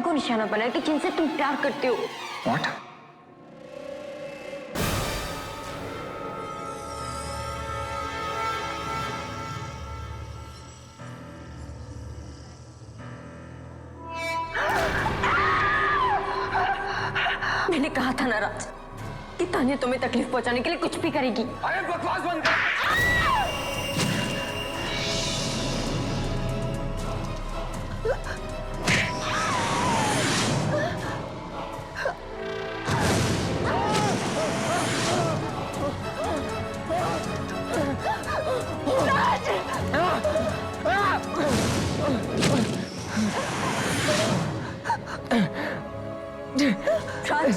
को निशाना बनाया कि जिनसे तुम प्यार करते हो। What? मैंने कहा था ना राज कि तानिया तुम्हें तकलीफ पहुंचाने के लिए कुछ भी करेगी। अरे बकवास बंद कर। राज,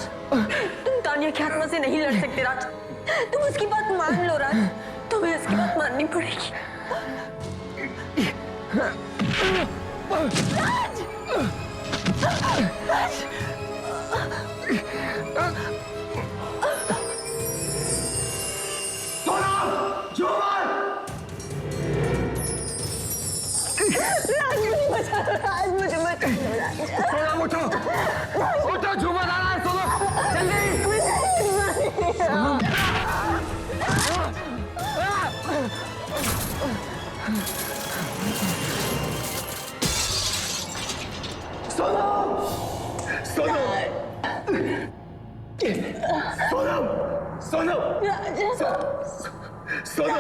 तुम तानिया की आत्मा से नहीं लड़ सकते राज। तुम उसकी बात मान लो राज, तुम्हें उसकी बात माननी पड़ेगी। राज! राज! राज मुझे बचा लो, राज मुझे बचा लो, राज। सोनम उठो, उठो, झूमर आ रहा है सोनम, जल्दी। सोनम, सोनम, सोनम, सोनम, सोनम।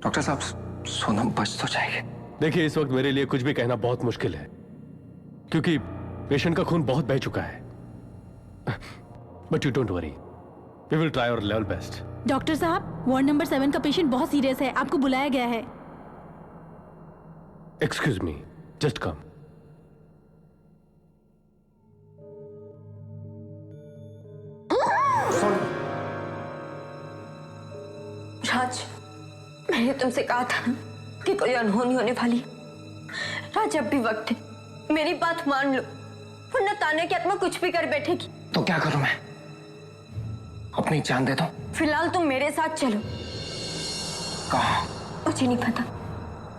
डॉक्टर साहब, सोनम बच तो जाएगी। देखिए, इस वक्त मेरे लिए कुछ भी कहना बहुत मुश्किल है क्योंकि पेशेंट का खून बहुत बह चुका है। But you don't worry, we will try our level best. Doctor साहब, वार्ड नंबर 7 का पेशेंट बहुत सीरियस है, आपको बुलाया गया है। Excuse me, just come. राज, मैंने तुमसे कहा था ना कि कोई अनहोनी होने वाली है। राज, अब भी वक्त है, मेरी बात मान लो, वरना तानिया की आत्मा कुछ भी कर बैठेगी। तो क्या करूं मैं? अपनी जान दे दूं? फिलहाल तुम मेरे साथ चलो। कहाँ? मुझे नहीं पता,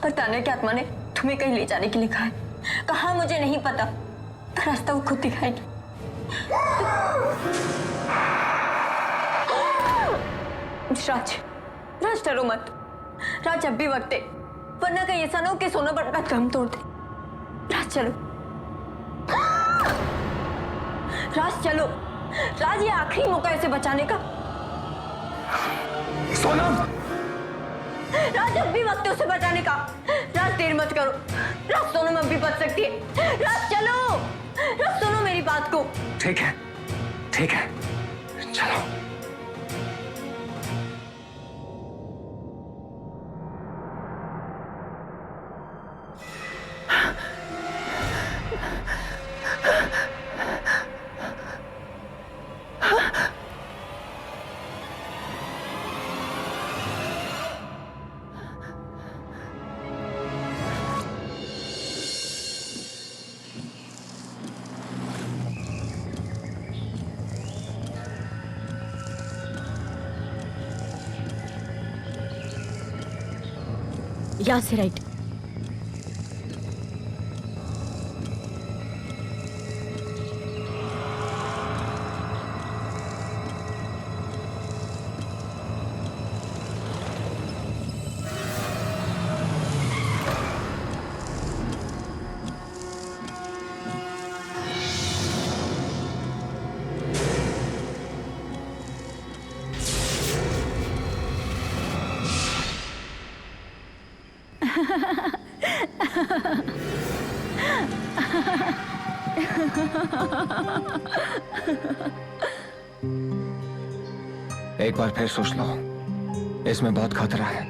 पर तानिया की आत्मा ने तुम्हें कहीं ले जाने के लिए कहा है। कहाँ मुझे नहीं पता, पर रास्ता वो खुद दिखाएगी। राज, राज डरो मत। राज, अब भी वक्त है, वरना कहीं ऐसा ना हो कि सोनम अपना दम तोड़ दे। राज चलो, राज चलो। राज, ये आखिरी मौका है इसे बचाने का। सोनम! राज, अब भी वक्त है उसे बचाने का। राज, देर मत करो। राज, सोनम अब भी बच सकती है। राज चलो, राज सुनो मेरी बात को। ठीक है, ठीक है, चलो। यहाँ से राइट। एक बार फिर सोच लो, इसमें बहुत खतरा है।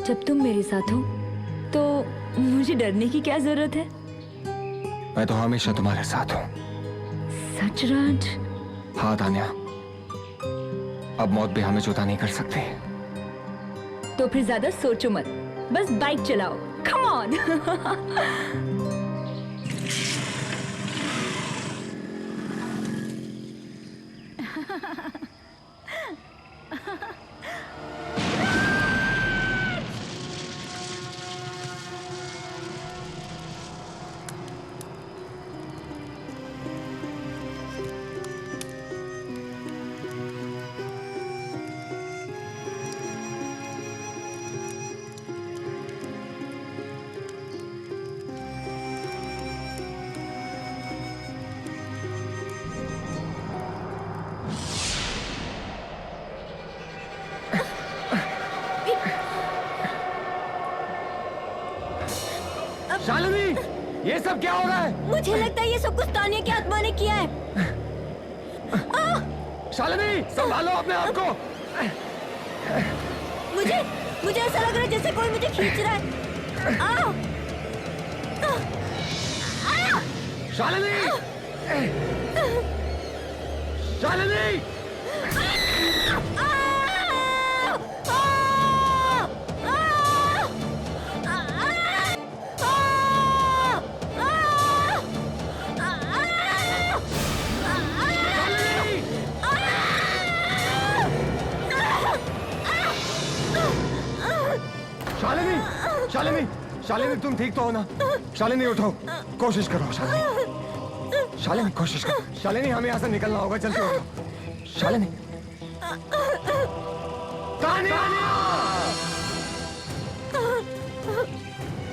जब तुम मेरे साथ हो तो मुझे डरने की क्या जरूरत है? मैं तो हमेशा तुम्हारे साथ हूँ। सच राज? हाँ तान्या, अब मौत भी हमें जुदा नहीं कर सकती। तो फिर ज्यादा सोचो मत, बस बाइक चलाओ, कम ऑन। शालिनी, ये सब क्या हो रहा है? मुझे लगता है ये सब कुछ तानिया की आत्मा ने किया है। शालिनी, संभालो अपने आप को। मुझे ऐसा लग रहा है जैसे कोई मुझे खींच रहा है। शालिनी, शालिनी, शालिनी, शालिनी, शालिनी, तुम ठीक तो हो ना? शालिनी उठो, कोशिश करो। शालिनी, शालिनी, कोशिश करो। शालिनी, हमें यहाँ से निकलना होगा, जल्दी उठो। शालिनी, तानिया,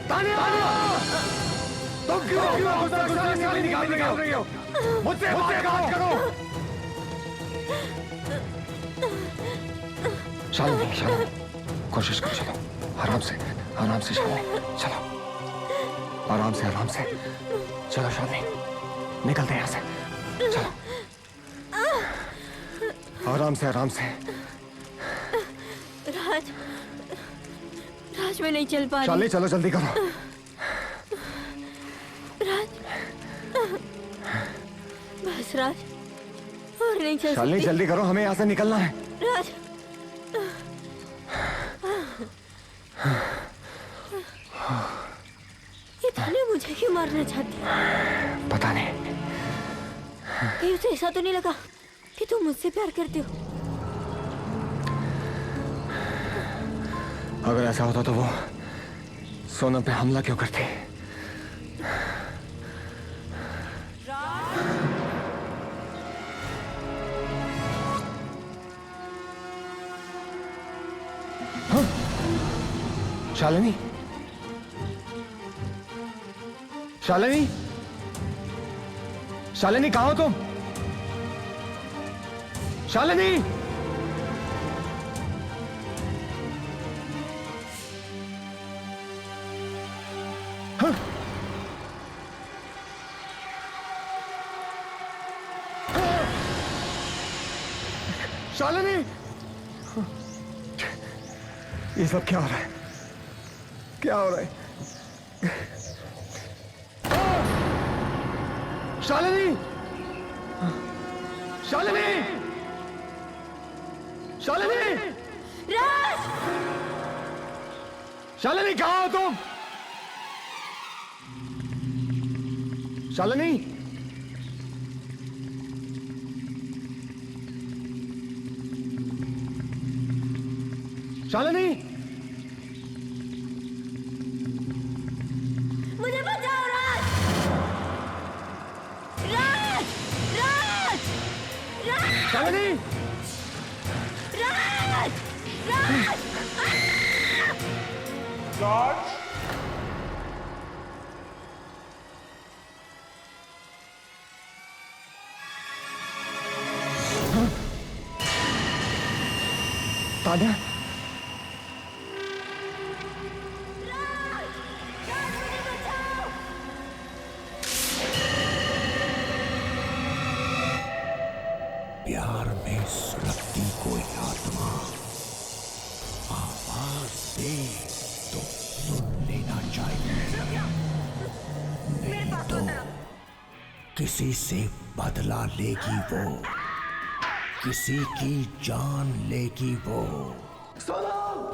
तानिया, तुम क्यों शालिनी निकाल रही हो? मुझसे बात करो। शालिनी, शालिनी, कोशिश करो, चलो आराम से शालिनी, चलो आराम से चलो शालिनी, निकलते हैं यहाँ से, चलो आराम से। राज मैं नहीं चल पा रही। शालिनी, चलो जल्दी करो। बस राज, और नहीं चल शालिनी, सकती। जल्दी करो, हमें यहाँ से निकलना है। राज, ये तानिया मुझे क्यों मारना चाहती है? पता नहीं। कहीं उसे ऐसा तो नहीं लगा कि तुम मुझसे प्यार करते हो? अगर ऐसा होता तो वो सोनम पे हमला क्यों करती? हाँ? शालिनी, शालिनी, शालिनी, कहाँ हो तुम? शालिनी, हाँ? शालिनी, ये सब क्या हो रहा है? क्या हो रहा है? शालिनी, शालिनी, शालिनी, राज, शालिनी, कहाँ हो तुम? शालिनी, शालिनी, मुझे बचाओ राज! राज! राज! राज! शालिनी, राज! राज! तानिया, प्यार में सुलगती कोई आत्मा आवाज दे तो सुन लेना चाहिए, नहीं तो किसी से बदला लेगी वो, किसी की जान लेगी वो।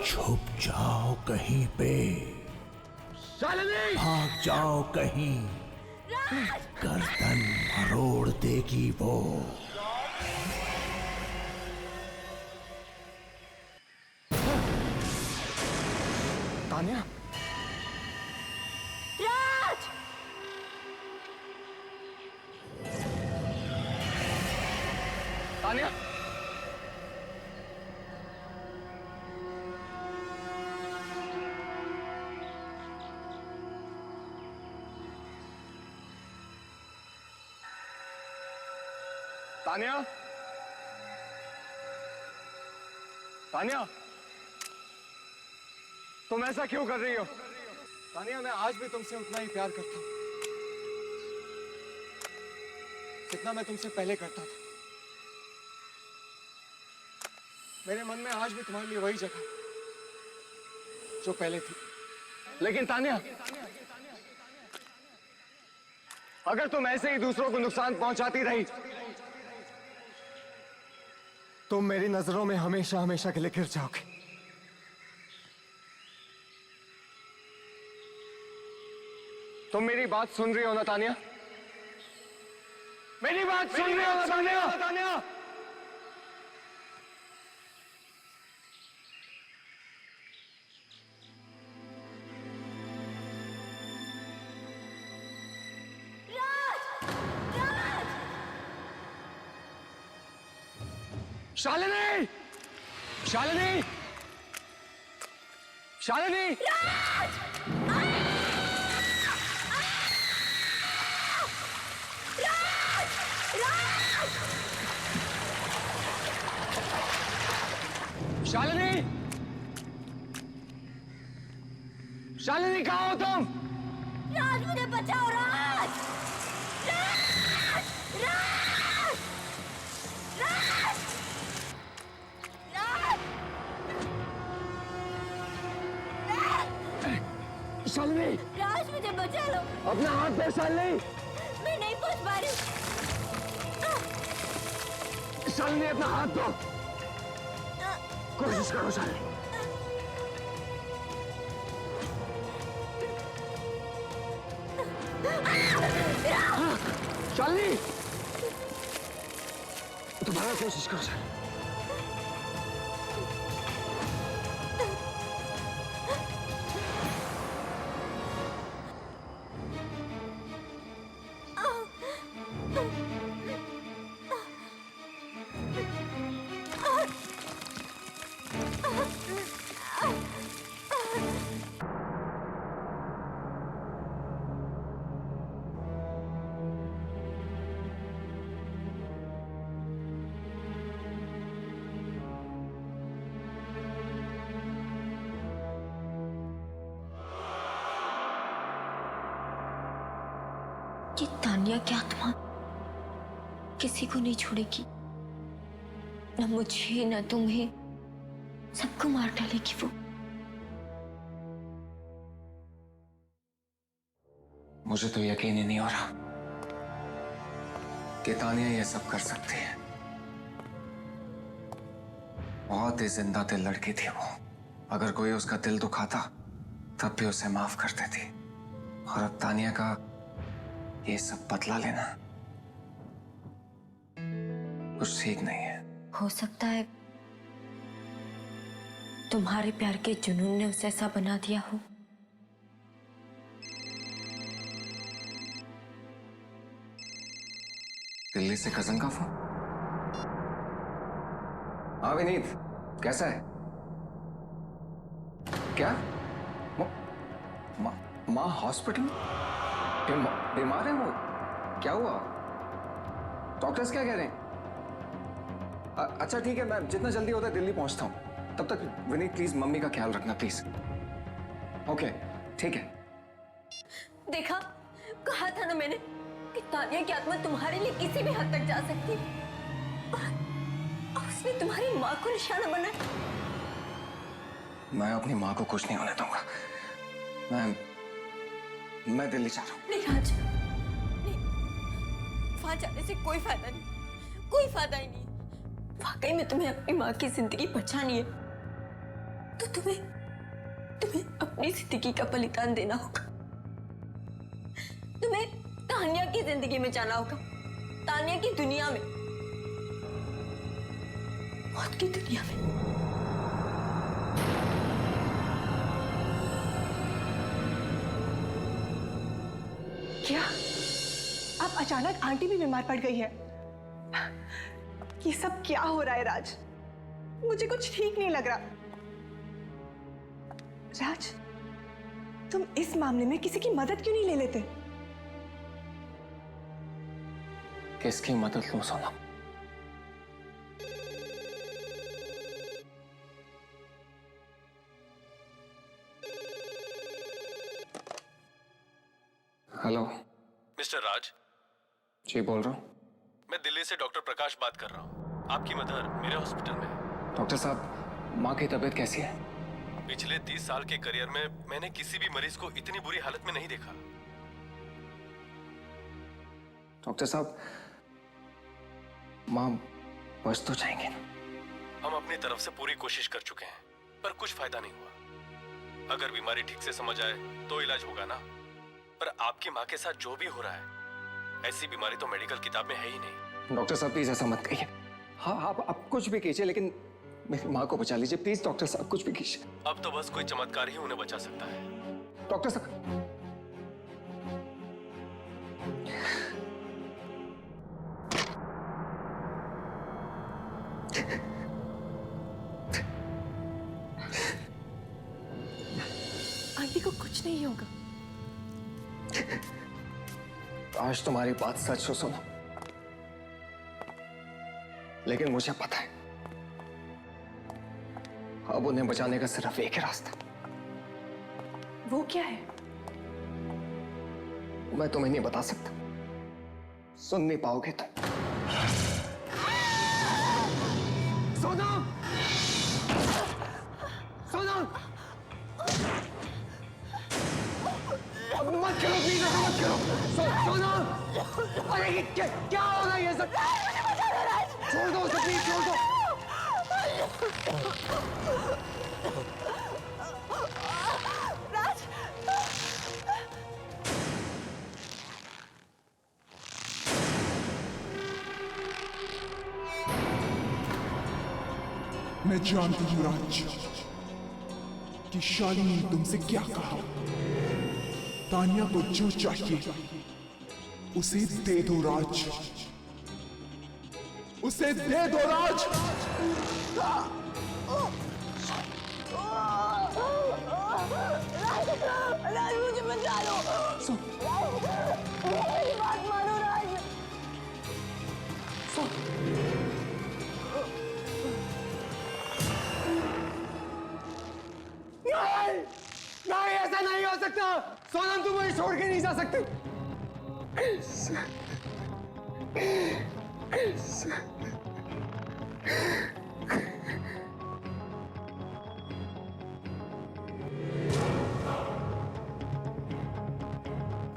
छुप जाओ कहीं पे, शालिनी! भाग जाओ कहीं, गर्दन मरोड़ देगी वो। तानिया! तानिया! तानिया! तानिया! तुम ऐसा क्यों कर रही हो? तानिया, मैं आज भी तुमसे उतना ही प्यार करता हूं जितना मैं तुमसे पहले करता था। मेरे मन में आज भी तुम्हारे लिए वही जगह जो पहले थी। लेकिन तानिया, अगर तुम ऐसे ही दूसरों को नुकसान पहुंचाती रही, तुम मेरी नजरों में हमेशा हमेशा के लिए गिर जाओगे। तुम मेरी बात सुन रही हो ना तानिया? मेरी बात सुन रही हो ना तानिया? शालिनी! शालिनी! शालिनी! शालिनी! शालिनी, कहाँ हो तुम? राज, मुझे बचाओ राज! राज! राज! राज! राज! शालिनी! राज, मुझे बचा लो। अपना हाथ दे शालिनी! मैं नहीं पहुंच पा रही। शालिनी, अपना हाथ दो। कोशिश करो शालिनी। शालिनी, दोबारा कोशिश करो शालिनी। ये तानिया की आत्मा किसी को नहीं छोड़ेगी, न मुझे न तुम्हें, सबको मार डालेगी वो। मुझे तो यकीन ही नहीं हो रहा कि तानिया ये सब कर सकती है। बहुत ही जिंदा दिल लड़की थी वो। अगर कोई उसका दिल दुखाता तब भी उसे माफ कर देती। और अब तानिया का ये सब बदला लेना कुछ ठीक नहीं है। हो सकता है तुम्हारे प्यार के जुनून ने उसे ऐसा बना दिया हो। दिल्ली से कजन का फोन। हाँ विनीत, कैसा है? क्या माँ हॉस्पिटल में बीमार है वो? क्या हुआ? डॉक्टर्स क्या कह रहे हैं? अच्छा ठीक है, मैं जितना जल्दी होता है दिल्ली पहुंचता हूं। तब तक विनीत प्लीज मम्मी का ख्याल रखना प्लीज। ओके ठीक है। देखा, कहा था ना मैंने कि तानिया की आत्मा तुम्हारे लिए किसी भी हद तक जा सकती है। और उसने तुम्हारी माँ को निशाना बनाया। मैं अपनी माँ को कुछ नहीं होने दूंगा। मैं दिल्ली जा रहा हूँ। नहीं राज, नहीं, वहां जाने से कोई फायदा नहीं, कोई फायदा ही नहीं। वाकई में तुम्हें अपनी माँ की जिंदगी बचानी है तो तुम्हें अपनी जिंदगी का बलिदान देना होगा। तुम्हें तानिया की जिंदगी में जाना होगा, तानिया की दुनिया में, मौत की दुनिया में। क्या अब अचानक आंटी भी बीमार पड़ गई है? ये सब क्या हो रहा है राज? मुझे कुछ ठीक नहीं लग रहा। राज, तुम इस मामले में किसी की मदद क्यों नहीं ले लेते? किसकी मदद लूं सोनम? हेलो। मिस्टर राज, जी बोल रहा हूँ। मैं दिल्ली से डॉक्टर प्रकाश बात कर रहा हूँ। आपकी मदर मेरे हॉस्पिटल में है। डॉक्टर साहब, माँ की तबीयत कैसी है? पिछले 30 साल के करियर में मैंने किसी भी मरीज को इतनी बुरी हालत में नहीं देखा। डॉक्टर साहब, माँ बच तो जाएंगे ना? हम अपनी तरफ से पूरी कोशिश कर चुके हैं, पर कुछ फायदा नहीं हुआ। अगर बीमारी ठीक से समझ आए तो इलाज होगा ना, पर आपकी माँ के साथ जो भी हो रहा है, ऐसी बीमारी तो मेडिकल किताब में है ही नहीं। डॉक्टर साहब प्लीज ऐसा मत कहिए। हाँ, आप कुछ भी कीजिए, लेकिन मेरी माँ को बचा लीजिए प्लीज। डॉक्टर साहब कुछ भी कीजिए। अब तो बस कोई चमत्कार ही उन्हें बचा सकता है। डॉक्टर साहब, आंटी को कुछ नहीं होगा। आज तुम्हारी बात सच हो सोनम, लेकिन मुझे पता है अब उन्हें बचाने का सिर्फ एक ही रास्ता। वो क्या है? मैं तुम्हें नहीं बता सकता, सुन नहीं पाओगे तुम। सोनम! सोनम! अब मत करो प्लीज, ऐसा मत करो। सोनम! अरे ये क्या हो रहा है ये सब? छोड़ दो उसे प्लीज, छोड़ दो। मैं जानती हूँ राज कि शालिनी ने तुमसे क्या कहा। तानिया को जो चाहिए उसे दे दो राज, उसे दे दो राज। राज मुझे बचा लो। मेरी बात मानो राज। नहीं, नहीं ऐसा नहीं हो सकता। सोनम तुम मुझे छोड़ के नहीं जा सकती।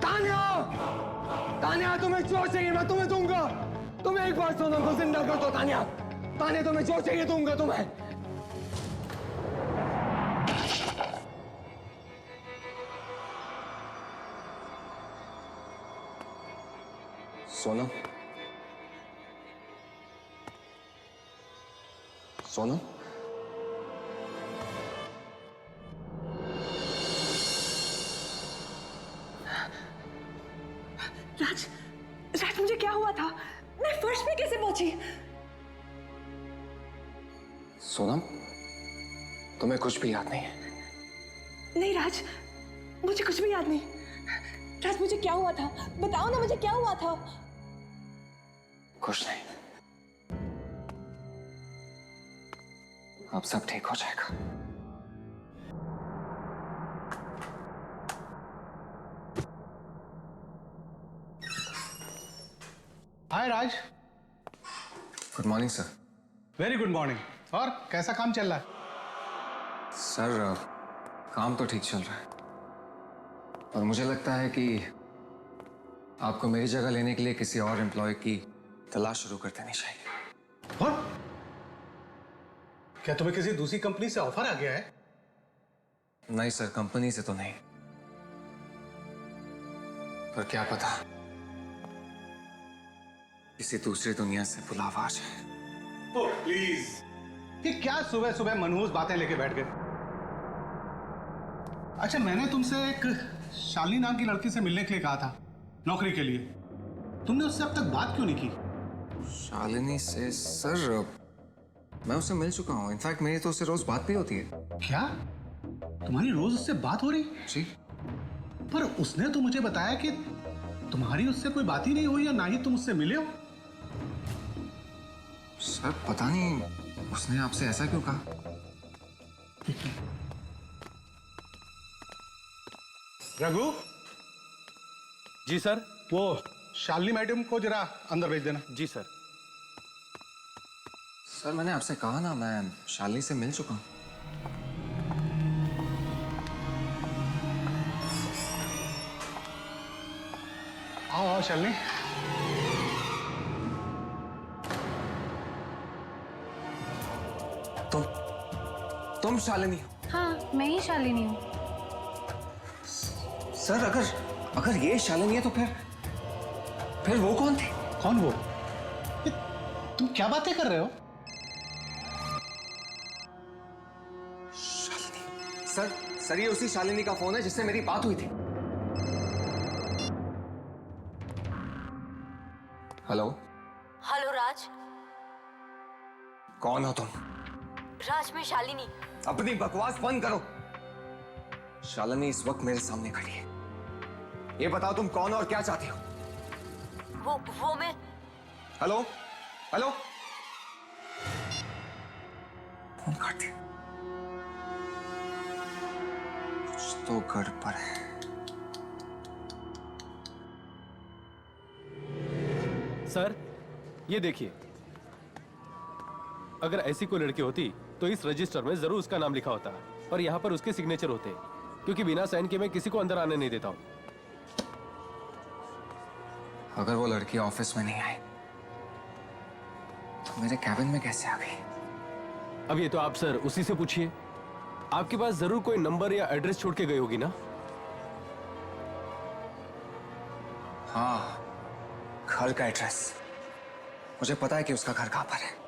तानिया, तानिया तुम्हें जो चाहिए मैं तुम्हें दूंगा। तुम्हें एक बार सोनम को जिंदा कर दो तानिया। तानिया तुम्हें जो चाहिए दूंगा तुम्हें। सोनम, सोनम, राज, राज मुझे क्या हुआ था? मैं फर्श पे कैसे पहुंची? सोनम, तुम्हें कुछ भी याद नहीं है? नहीं राज, मुझे कुछ भी याद नहीं। राज मुझे क्या हुआ था? बताओ ना मुझे क्या हुआ था? कुछ नहीं, अब सब ठीक हो जाएगा। Hi Raj. Good morning sir. Very good morning. और कैसा काम चल रहा है? सर काम तो ठीक चल रहा है, और मुझे लगता है कि आपको मेरी जगह लेने के लिए किसी और एम्प्लॉय की तलाश शुरू कर देनी चाहिए। What? क्या तुम्हें किसी दूसरी कंपनी से ऑफर आ गया है? नहीं सर, कंपनी से तो नहीं, पर क्या पता किसी दूसरी दुनिया से बुलावा आ जाए। ओ प्लीज, ये क्या सुबह सुबह मनहूस बातें लेके बैठ गए। अच्छा, मैंने तुमसे एक शालिनी नाम की लड़की से मिलने के लिए कहा था, नौकरी के लिए। तुमने उससे अब तक बात क्यों नहीं की? शालिनी से? सर मैं उससे मिल चुका हूँ। इनफैक्ट मेरी तो उससे रोज बात भी होती है। क्या तुम्हारी रोज उससे बात हो रही? जी। पर उसने तो मुझे बताया कि तुम्हारी उससे कोई बात ही नहीं हुई या ना ही तुम उससे मिले हो। सर पता नहीं उसने आपसे ऐसा क्यों कहा। रघु, जी सर। वो शालिनी मैडम को जरा अंदर भेज देना। जी सर। सर मैंने आपसे कहा ना, मैं शालिनी से मिल चुका हूँ। आओ आओ शालिनी। तुम शालिनी हो? हाँ, मैं ही शालिनी हूँ। सर अगर ये शालिनी है तो फिर वो कौन थे? कौन वो? ये, तुम क्या बातें कर रहे हो? शालिनी? सर ये उसी शालिनी का फोन है जिससे मेरी बात हुई थी। हेलो। हेलो राज। कौन हो तुम? राज, मैं शालिनी। अपनी बकवास बंद करो। शालिनी इस वक्त मेरे सामने खड़ी है। ये बताओ तुम कौन हो और क्या चाहती हो? वो मैं। Hello hello. फोन काट दिया। कुछ तो गड़बड़ है। सर ये देखिए, अगर ऐसी कोई लड़की होती तो इस रजिस्टर में जरूर उसका नाम लिखा होता, पर यहाँ पर उसके सिग्नेचर होते, क्योंकि बिना साइन के मैं किसी को अंदर आने नहीं देता हूँ। अगर वो लड़की ऑफिस में नहीं आई तो मेरे कैबिन में कैसे आ गई? अब ये तो आप सर उसी से पूछिए। आपके पास जरूर कोई नंबर या एड्रेस छोड़ के गई होगी ना? हाँ, घर का एड्रेस। मुझे पता है कि उसका घर कहां पर है।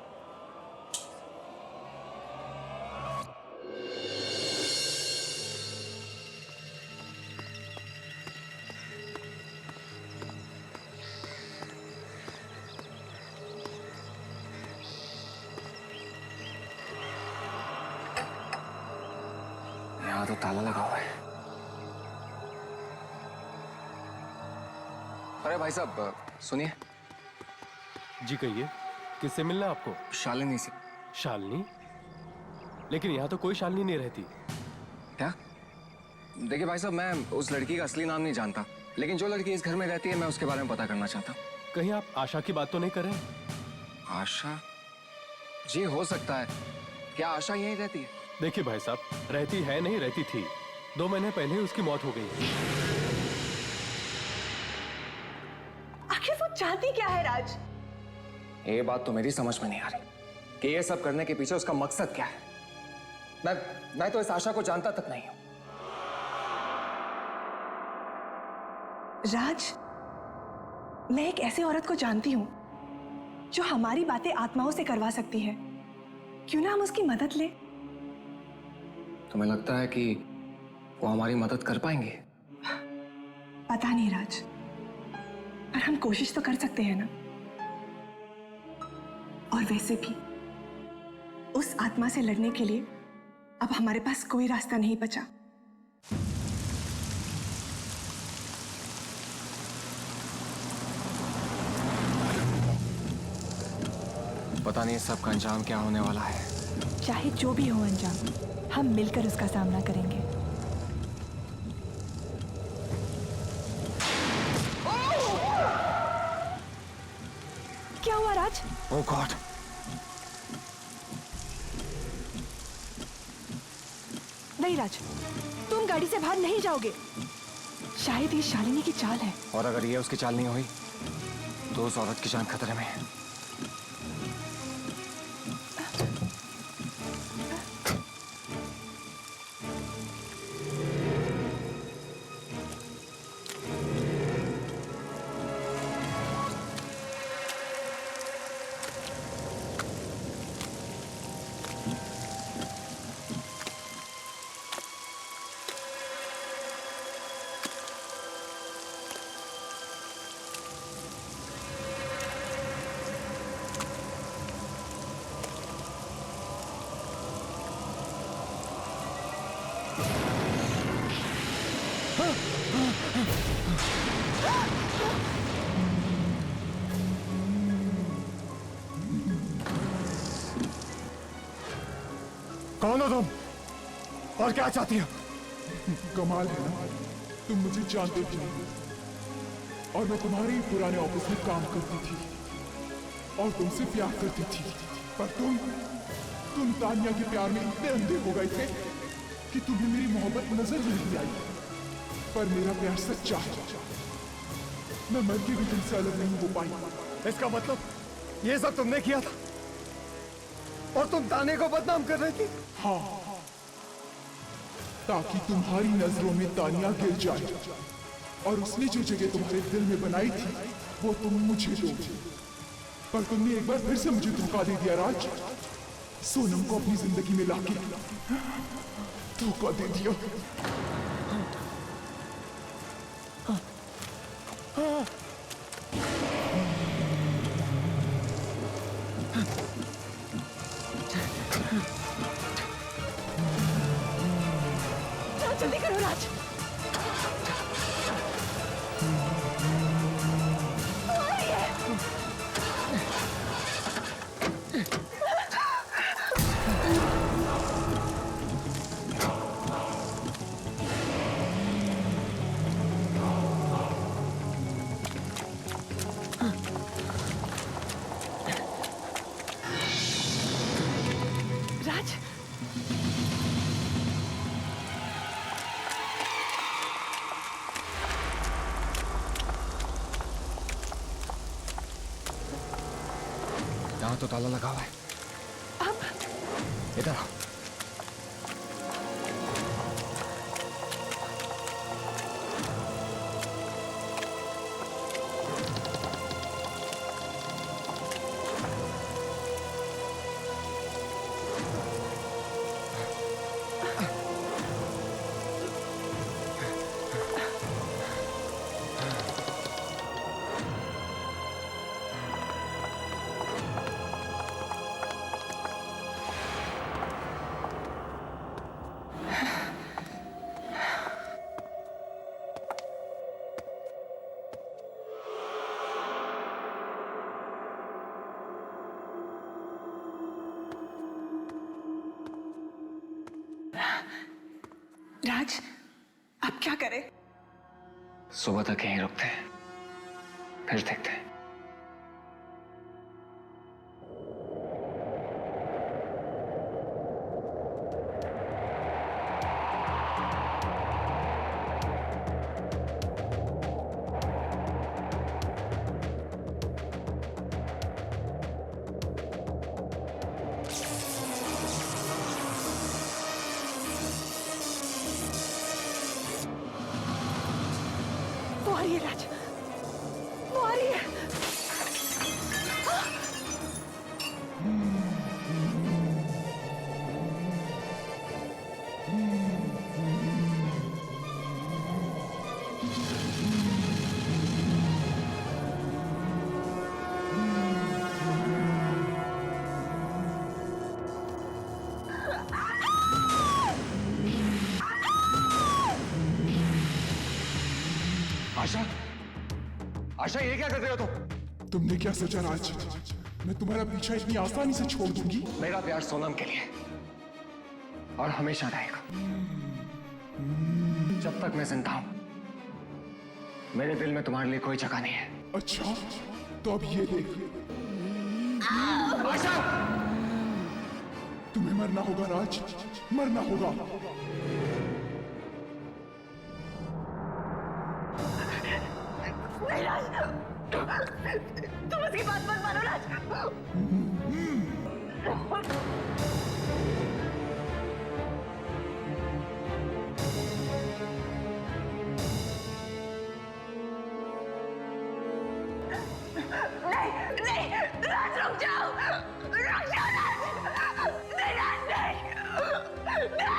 यहाँ तो ताला लगा हुआ है। अरे भाई साहब सुनिए। जी कहिए, किससे मिलना है आपको? शालिनी से। शालिनी? लेकिन यहाँ तो कोई शालिनी नहीं रहती। क्या? देखिए भाई साहब, मैं उस लड़की का असली नाम नहीं जानता, लेकिन जो लड़की इस घर में रहती है मैं उसके बारे में पता करना चाहता हूँ। कहीं आप आशा की बात तो नहीं कर रहे? आशा? जी हो सकता है। क्या आशा यहीं रहती है? देखिए भाई साहब, रहती है नहीं, रहती थी। 2 महीने पहले ही उसकी मौत हो गई। आखिर वो चाहती क्या है राज? ये बात तो मेरी समझ में नहीं आ रही कि ये सब करने के पीछे उसका मकसद क्या है। मैं तो इस आशा को जानता तक नहीं हूं। राज, मैं एक ऐसी औरत को जानती हूं जो हमारी बातें आत्माओं से करवा सकती है। क्यों ना हम उसकी मदद लें? तुम्हें लगता है कि वो हमारी मदद कर पाएंगे? पता नहीं राज, पर हम कोशिश तो कर सकते हैं ना। और वैसे भी उस आत्मा से लड़ने के लिए अब हमारे पास कोई रास्ता नहीं बचा। पता नहीं सबका अंजाम क्या होने वाला है। चाहे जो भी हो अंजाम, हम मिलकर उसका सामना करेंगे। क्या हुआ राज? ओह गॉड! नहीं राज, तुम गाड़ी से बाहर नहीं जाओगे। शायद ये शालिनी की चाल है। और अगर ये उसकी चाल नहीं हुई तो उस औरत की जान खतरे में है। कौन हो तुम और क्या चाहती हो? कमाल है ना, तुम मुझे जानते भी नहीं और मैं तुम्हारे ही पुराने ऑफिस में काम करती थी और तुमसे प्यार करती थी, पर तुम तानिया के प्यार में इतने अंधे हो गए थे कि तुम्हें मेरी मोहब्बत नजर नहीं आई। पर मेरा प्यार सच्चा है, मैं मर के भी तुमसे अलग नहीं हो पाई। इसका मतलब ये सब तुमने किया था और तुम ताने को बदनाम कर रही थी? हाँ, ताकि तुम्हारी नजरों में तानिया गिर जाए और उसने जो जगह तुम्हारे दिल में बनाई थी वो तुम मुझे दो। पर तुमने एक बार फिर से मुझे धोखा दे दिया राज। सोनम को अपनी जिंदगी में लाके धोखा दे दिया। जल्दी करो राज। राज, यहाँ तो ताला लगा हुआ है। अब इधर आओ। राज, अब क्या करें? सुबह तक यहीं रुकते हैं, फिर देखते हैं। वो आ रही है राज, वो आ रही है। आशा, आशा ये क्या कर रहे हो तुम? तुमने क्या सोचा राज, मैं तुम्हारा पीछा इतनी आसानी से छोड़ दूंगी? मेरा प्यार सोनम के लिए और हमेशा रहेगा। जब तक मैं जिंदा हूं मेरे दिल में तुम्हारे लिए कोई जगह नहीं है। अच्छा, तो अब ये देख, आशा! तुम्हें मरना होगा राज, मरना होगा। नहीं राज, तुम उसकी बात मत मानो राज। नहीं नहीं राज, रुक जाओ, रुक जाओ राज। नहीं राज, नहीं नहीं नहीं।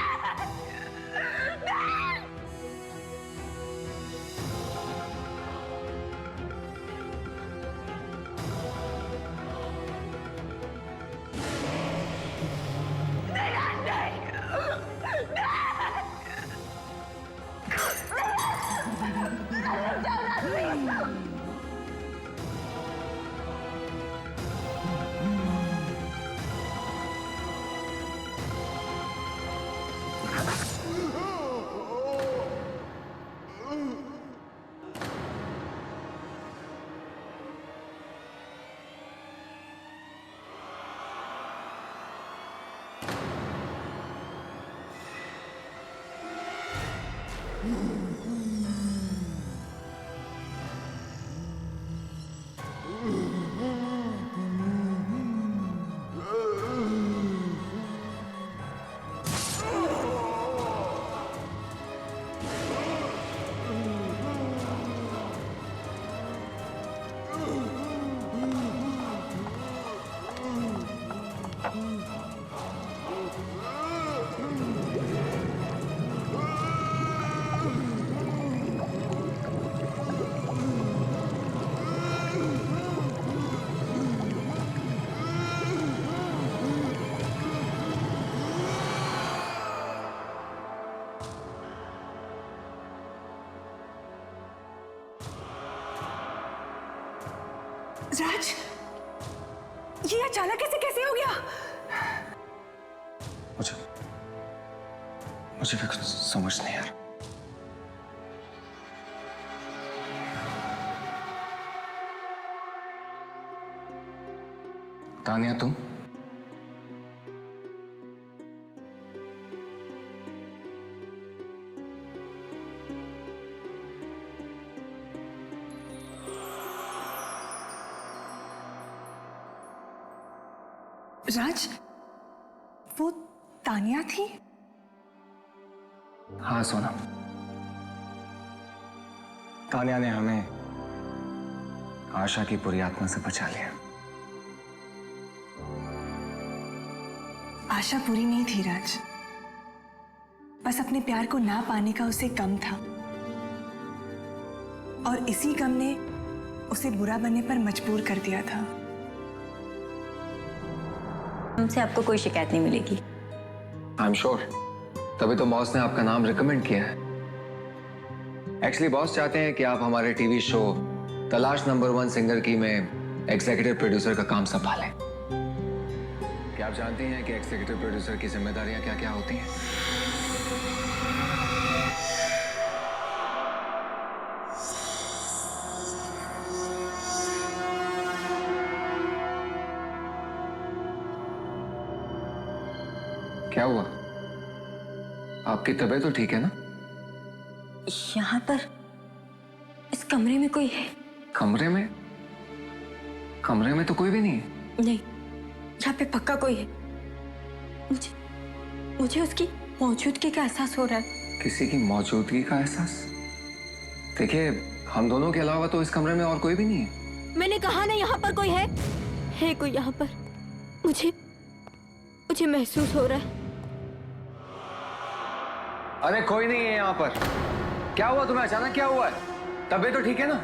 राज, ये अचानक कैसे हो गया? मुझे भी कुछ समझ नहीं आ रहा। तानिया, तुम? राज, वो तानिया थी? हाँ सोनम, तानिया ने हमें आशा की बुरी आत्मा से बचा लिया। आशा बुरी नहीं थी राज, बस अपने प्यार को ना पाने का उसे गम था, और इसी गम ने उसे बुरा बनने पर मजबूर कर दिया था। हमसे आपको कोई शिकायत नहीं मिलेगी। आई एम श्योर, तभी तो बॉस ने आपका नाम रिकमेंड किया है। एक्चुअली बॉस चाहते हैं कि आप हमारे टीवी शो तलाश नंबर 1 सिंगर की में एग्जीक्यूटिव प्रोड्यूसर का काम संभालें। क्या आप जानती हैं कि एग्जीक्यूटिव प्रोड्यूसर की जिम्मेदारियां क्या क्या होती हैं? क्या हुआ? आपकी तबीयत तो ठीक है ना? यहाँ पर इस कमरे में कोई है? कमरे में? कमरे में तो कोई भी नहीं है। नहीं, यहाँ पे पक्का कोई है। मुझे उसकी मौजूदगी का एहसास हो रहा है। किसी की मौजूदगी का एहसास? देखिए, हम दोनों के अलावा तो इस कमरे में और कोई भी नहीं है। मैंने कहा ना यहाँ पर कोई है कोई यहाँ पर। मुझे महसूस हो रहा है। अरे कोई नहीं है यहाँ पर। क्या हुआ तुम्हें? अचानक क्या हुआ है? तबीयत तो ठीक है ना?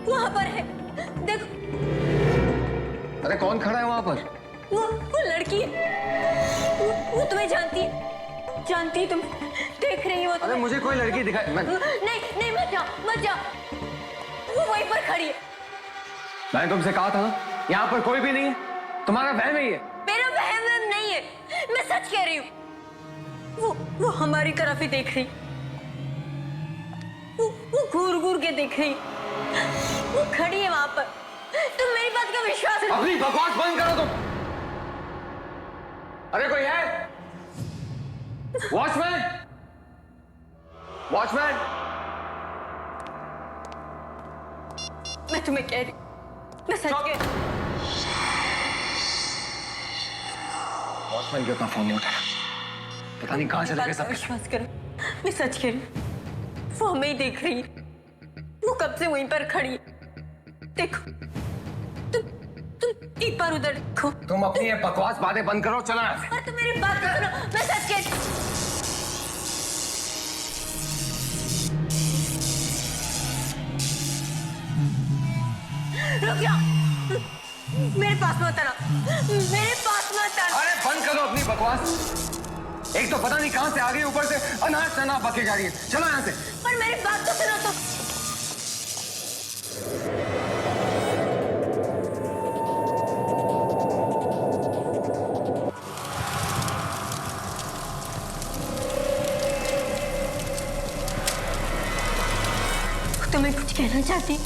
वहां पर है, देखो। अरे कौन खड़ा है वहां पर? वो लड़की है। वो तुम्हें जानती है तुम देख रही हो। अरे मुझे कोई लड़की दिखाई। नहीं मत जाओ। वो वहीं पर खड़ी है। मैंने तुमसे कहा था ना, यहाँ पर कोई भी नहीं है। तुम्हारा वहम ही है। मेरा वहम नहीं है, मैं सच कह रही हूँ। वो हमारी तरफ ही देख रही। वो घूर के देख रही। वो खड़ी है वहां पर। तुम मेरी बात का विश्वास करो। अपनी बकवास बंद करो तुम। अरे कोई है? वॉचमैन! मैं तुम्हें कह रही, मैं सच कह रही। वॉचमैन क्यों अपना फोन नहीं उठाया? पता नहीं कहां चले गए सब। विश्वास करो, मैं सच कह रही। वो हमें ही देख रही है। वो कब से वहीं पर खड़ी है। देखो, तुम एक बार उधर देखो। तुम अपनी ये बकवास बातें बंद करो, चलो यहाँ से। पर तुम मेरी बात तो सुनो, मैं सच कह रही। रुक जाओ, मेरे पास मत आना। अरे बंद करो अपनी बकवास। एक तो पता नहीं कहां से आ गई, ऊपर से अनाथ शनाथ बके जा रही है। चलो यहाँ से। पर मेरी बात तो सुनो। तो तुम्हें कुछ कहना चाहती,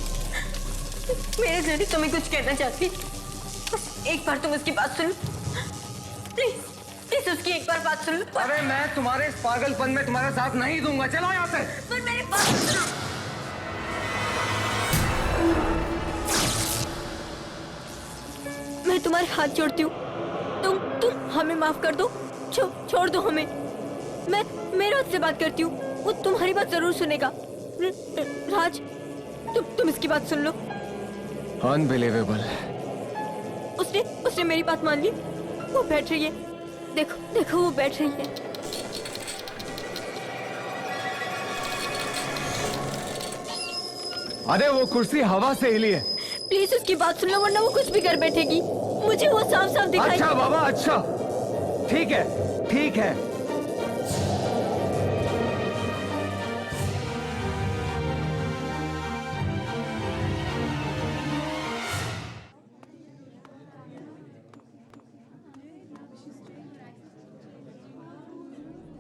मेरे जरिए तुम्हें कुछ कहना चाहती। बस एक बार तुम उसकी बात सुन, प्लीज उसकी एक बार बात सुन। अरे मैं तुम्हारे इस पागलपन में तुम्हारा साथ नहीं दूंगा। चलो यहाँ से। पर मेरी बात सुनो। मैं तुम्हारे हाथ जोड़ती हूँ, तुम हमें माफ कर दो। छोड़ दो हमें। मैं मेरे हाथ से बात करती हूँ, वो तुम्हारी बात जरूर सुनेगा। राज, तुम इसकी बात सुन लो। अनबिलीवेबल। उसने मेरी बात मान ली। वो बैठ रही है, देखो वो बैठ रही है। अरे वो कुर्सी हवा से हिली है। प्लीज उसकी बात सुन लो, वरना वो कुछ भी कर बैठेगी। मुझे वो साफ साफ दिखाई। अच्छा बाबा, अच्छा ठीक है।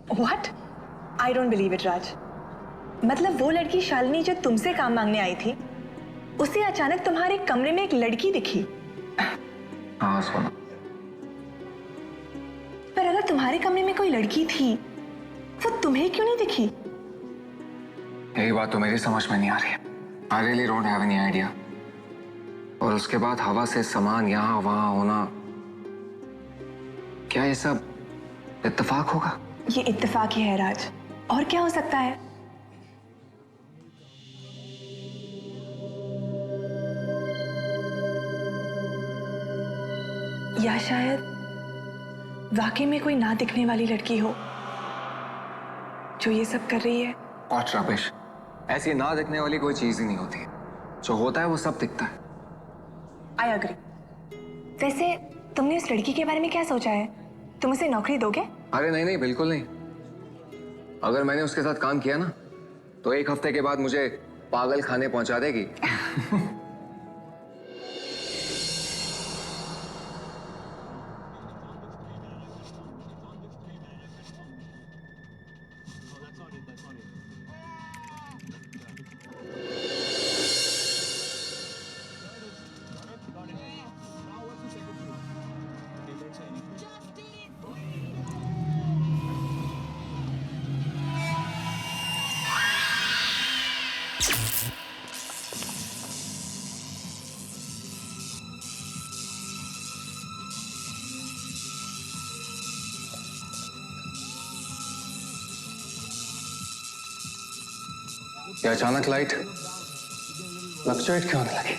What? I don't believe it Raj. मतलब वो लड़की शालिनी जो तुमसे काम मांगने आई थी, उसे अचानक तुम्हारे कमरे में एक लड़की दिखी। हाँ सोना। पर अगर तुम्हारे कमरे में कोई लड़की थी, वो तुम्हें क्यों नहीं दिखी? यही बात तो मेरी समझ में नहीं आ रही है। I really don't have any idea. और उसके बाद हवा से सामान यहाँ वहां होना, क्या ये सब इत्तेफाक होगा? ये इत्तेफाक ही है राज, और क्या हो सकता है? या शायद वाकई में कोई ना दिखने वाली लड़की हो जो ये सब कर रही है। और रबिश, ऐसी ना दिखने वाली कोई चीज ही नहीं होती। जो होता है वो सब दिखता है। I agree. वैसे तुमने उस लड़की के बारे में क्या सोचा है? तुम उसे नौकरी दोगे? अरे नहीं नहीं, बिल्कुल नहीं। अगर मैंने उसके साथ काम किया ना, तो 1 हफ्ते के बाद मुझे पागल खाने पहुंचा देगी। ये अचानक लाइट फ्लक्चुएट क्यों होने लगी?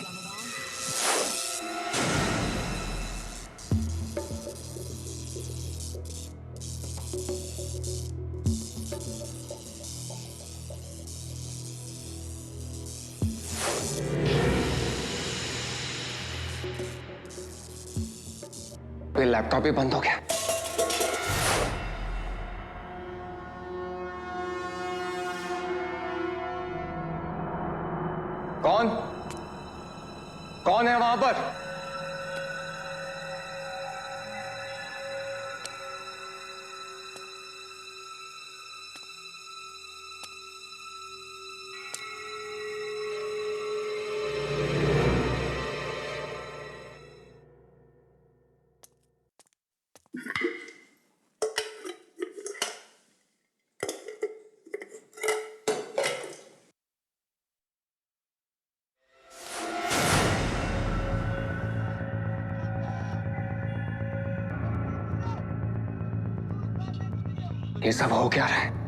ये लैपटॉप ही बंद हो गया। कौन कौन है वहां पर? ये सब हो क्या रहा है?